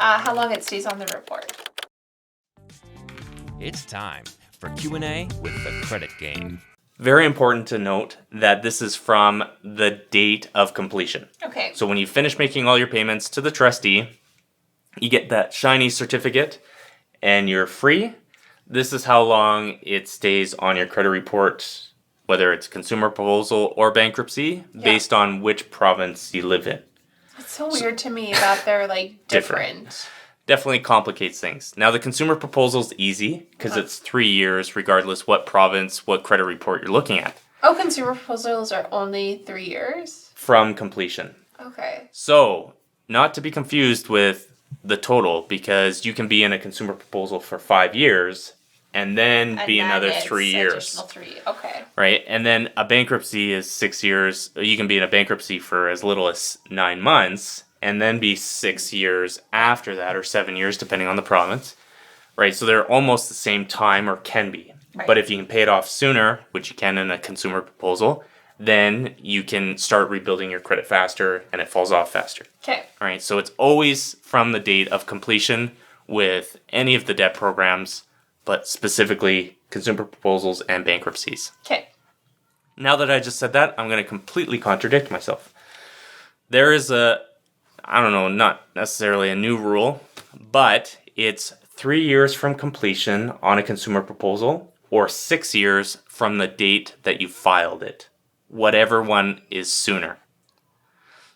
how long it stays on the report. It's time for Q&A with the Credit Game. Very important to note that this is from the date of completion. Okay. So when you finish making all your payments to the trustee, you get that shiny certificate and you're free. This is how long it stays on your credit report, whether it's consumer proposal or bankruptcy, based on which province you live in. It's so weird to me that they're like different. Definitely complicates things. Now the consumer proposal is easy because it's 3 years regardless what province, what credit report you're looking at. Oh, consumer proposals are only 3 years? From completion. Okay. So, not to be confused with the total, because you can be in a consumer proposal for 5 years and then be another 3 years. Additional 3. Okay. Right? And then a bankruptcy is 6 years. You can be in a bankruptcy for as little as 9 months and then be 6 years after that, or 7 years, depending on the province. Right? So they're almost the same time, or can be. Right. But if you can pay it off sooner, which you can in a consumer proposal, then you can start rebuilding your credit faster and it falls off faster. Okay. All right, so it's always from the date of completion with any of the debt programs, but specifically consumer proposals and bankruptcies. Okay. Now that I just said that, I'm going to completely contradict myself. There is not necessarily a new rule, but it's 3 years from completion on a consumer proposal or 6 years from the date that you filed it. Whatever one is sooner.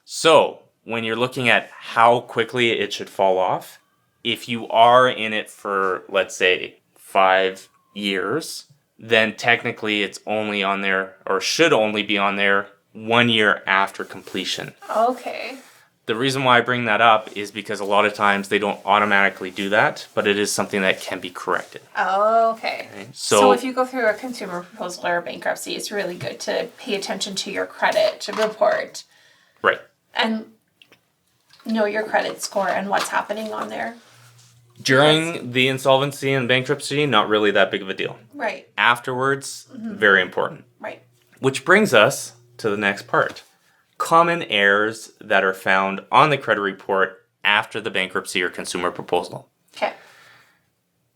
So, when you're looking at how quickly it should fall off, if you are in it for, let's say, 5 years, then technically it's only on there, or should only be on there, 1 year after completion. Okay. The reason why I bring that up is because a lot of times they don't automatically do that, but it is something that can be corrected. Oh, okay. So if you go through a consumer proposal or a bankruptcy, it's really good to pay attention to your credit report. Right. And know your credit score and what's happening on there. During the insolvency and bankruptcy, not really that big of a deal. Right. Afterwards, very important. Right. Which brings us to the next part. Common errors that are found on the credit report after the bankruptcy or consumer proposal. Okay.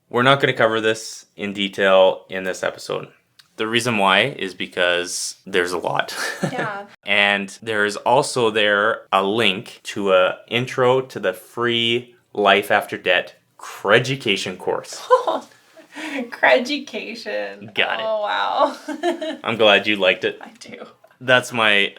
We're not going to cover this in detail in this episode. The reason why is because there's a lot. Yeah. And there's also there a link to a intro to the free Life After Debt CreditGameCanada course. CreditGameCanada. Got it. Oh, wow. I'm glad you liked it. I do. That's my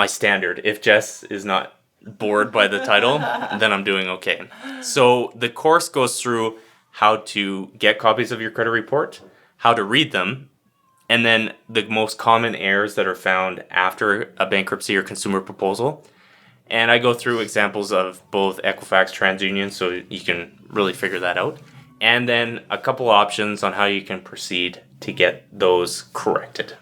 standard. If Jess is not bored by the title, then I'm doing okay. So the course goes through how to get copies of your credit report, how to read them, and then the most common errors that are found after a bankruptcy or consumer proposal. And I go through examples of both Equifax, TransUnion, so you can really figure that out. And then a couple options on how you can proceed to get those corrected.